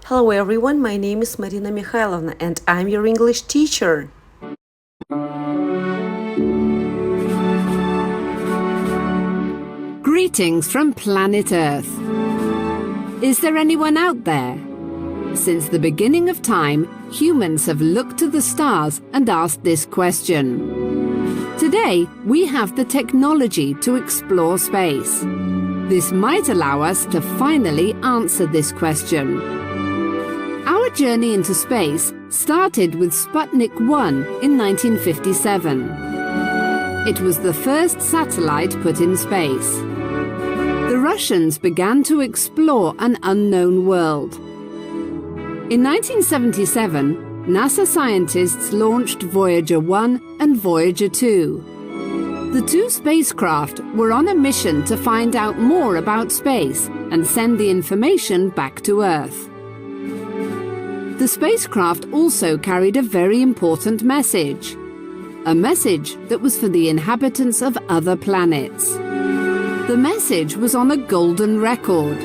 Hello everyone, my name is Marina Mikhailovna and I'm your English teacher. Greetings from planet Earth. Is there anyone out there? Since the beginning of time, humans have looked to the stars and asked this question. Today, we have the technology to explore space. This might allow us to finally answer this question. Our journey into space started with Sputnik 1 in 1957. It was the first satellite put in space. The Russians began to explore an unknown world. In 1977, NASA scientists launched Voyager 1 and Voyager 2. The two spacecraft were on a mission to find out more about space and send the information back to Earth. The spacecraft also carried a very important message. A message that was for the inhabitants of other planets. The message was on a golden record.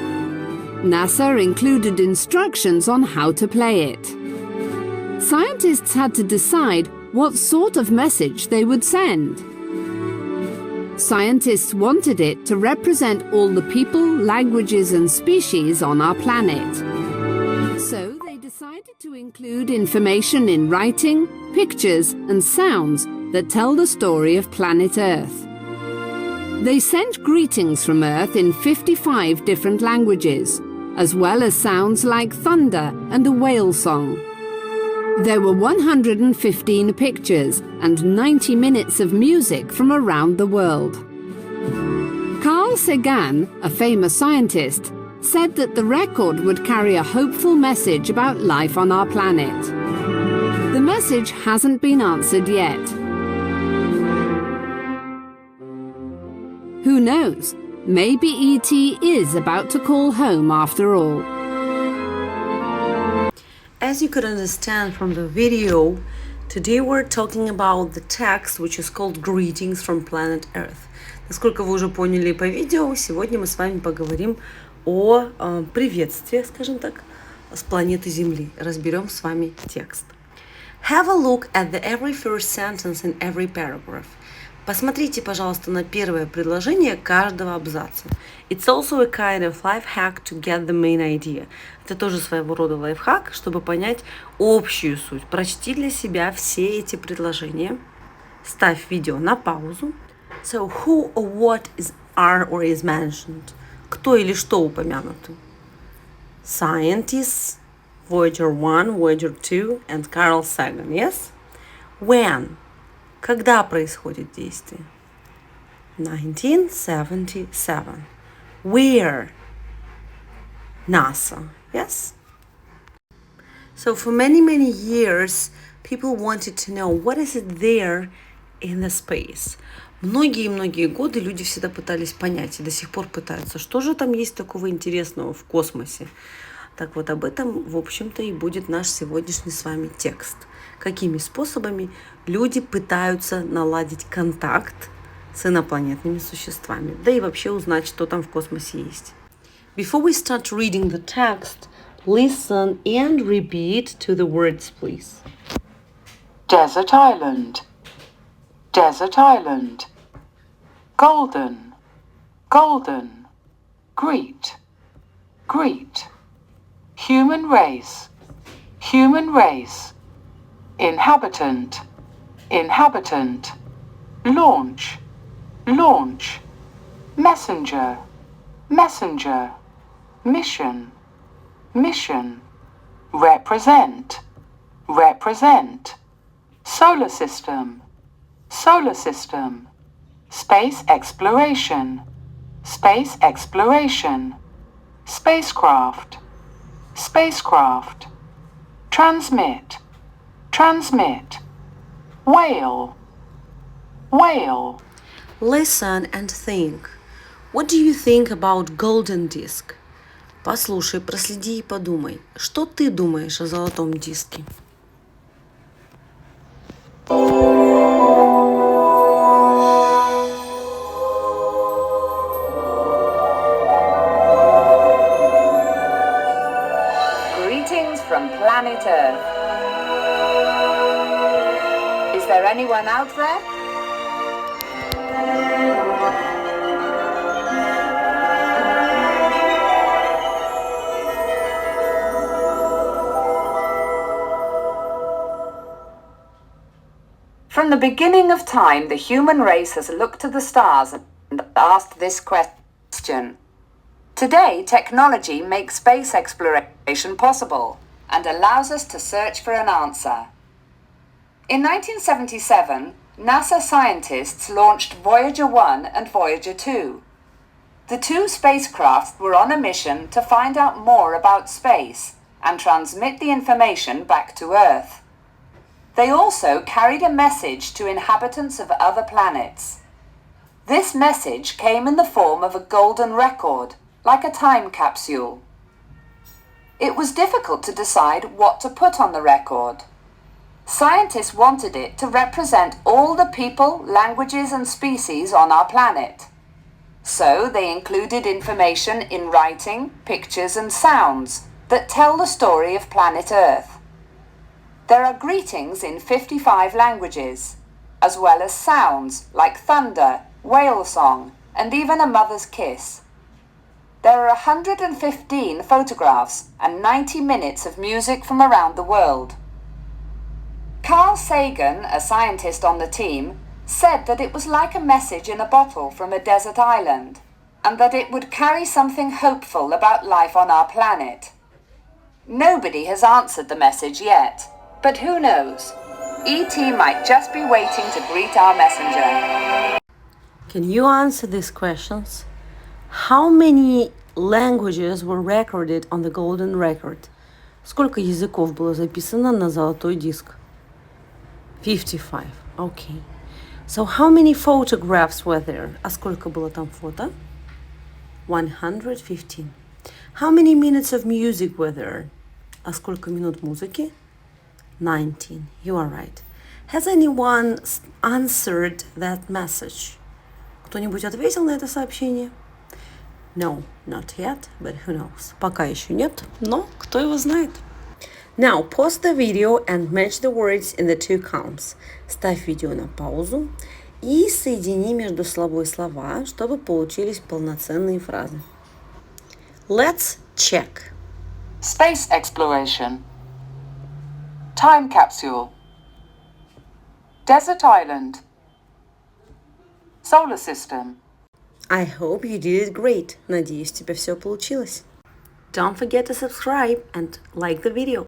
NASA included instructions on how to play it. Scientists had to decide what sort of message they would send. Scientists wanted it to represent all the people, languages and species on our planet. So they decided to include information in writing, pictures and sounds that tell the story of planet Earth. They sent greetings from Earth in 55 different languages, as well as sounds like thunder and a whale song. There were 115 pictures and 90 minutes of music from around the world. Carl Sagan, a famous scientist, said that the record would carry a hopeful message about life on our planet. The message hasn't been answered yet. Who knows? Maybe E.T. is about to call home after all. As you could understand from the video, today we're talking about the text which is called Greetings from Planet Earth. Насколько вы уже поняли по видео, сегодня мы с вами поговорим о приветствии, скажем так, с планеты Земли. Разберем с вами текст. Have a look at the every first sentence in every paragraph. Посмотрите, пожалуйста, на первое предложение каждого абзаца. It's also a kind of life hack to get the main idea. Это тоже своего рода лайфхак, чтобы понять общую суть. Прочти для себя все эти предложения. Ставь видео на паузу. So who or what are or is mentioned? Кто или что упомянуто? Scientists, Voyager 1, Voyager 2 and Carl Sagan, yes? When? Когда происходит действие? 1977. Where? NASA. Yes? So for many years, people wanted to know what is it there in the space. Многие годы люди всегда пытались понять и до сих пор пытаются, что же там есть такого интересного в космосе. Так вот, об этом, в общем-то, и будет наш сегодняшний с вами текст. Какими способами люди пытаются наладить контакт с инопланетными существами, да и вообще узнать, что там в космосе есть. Before we start reading the text, listen and repeat to the words, please. Desert Island, Desert Island. Golden, golden. Greet, greet. Human race, human race. Inhabitant, inhabitant. Launch, launch. Messenger, messenger. Mission, mission. Represent, represent. Solar system, solar system. Space exploration, space exploration. Spacecraft, spacecraft. Transmit, transmit. Whale, whale. Listen and think. What do you think about golden disc? Послушай, проследи и подумай. Что ты думаешь о золотом диске? Greetings from planet Earth. Is there anyone out there? From the beginning of time, the human race has looked to the stars and asked this question. Today, technology makes space exploration possible and allows us to search for an answer. In 1977, NASA scientists launched Voyager 1 and Voyager 2. The two spacecrafts were on a mission to find out more about space and transmit the information back to Earth. They also carried a message to inhabitants of other planets. This message came in the form of a golden record, like a time capsule. It was difficult to decide what to put on the record. Scientists wanted it to represent all the people, languages, and species on our planet. So they included information in writing, pictures, and sounds that tell the story of planet Earth. There are greetings in 55 languages, as well as sounds like thunder, whale song, and even a mother's kiss. There are 115 photographs and 90 minutes of music from around the world. Carl Sagan, a scientist on the team, said that it was like a message in a bottle from a desert island, and that it would carry something hopeful about life on our planet. Nobody has answered the message yet. But who knows? E.T. might just be waiting to greet our messenger. Can you answer these questions? How many languages were recorded on the golden record? Сколько языков было записано на золотой диск? 55. Okay. So how many photographs were there? А сколько было там фото? 115. How many minutes of music were there? А сколько минут музыки? 19. You are right. Has anyone answered that message? Кто-нибудь ответил на это сообщение? No, not yet, but who knows? Пока еще нет, но кто его знает? Now, pause the video and match the words in the two columns. Ставь видео на паузу и соедини между собой слова, чтобы получились полноценные фразы. Let's check. Space exploration. Time capsule. Desert island. Solar system. I hope you did it great. Надеюсь, у тебя все получилось. Don't forget to subscribe and like the video.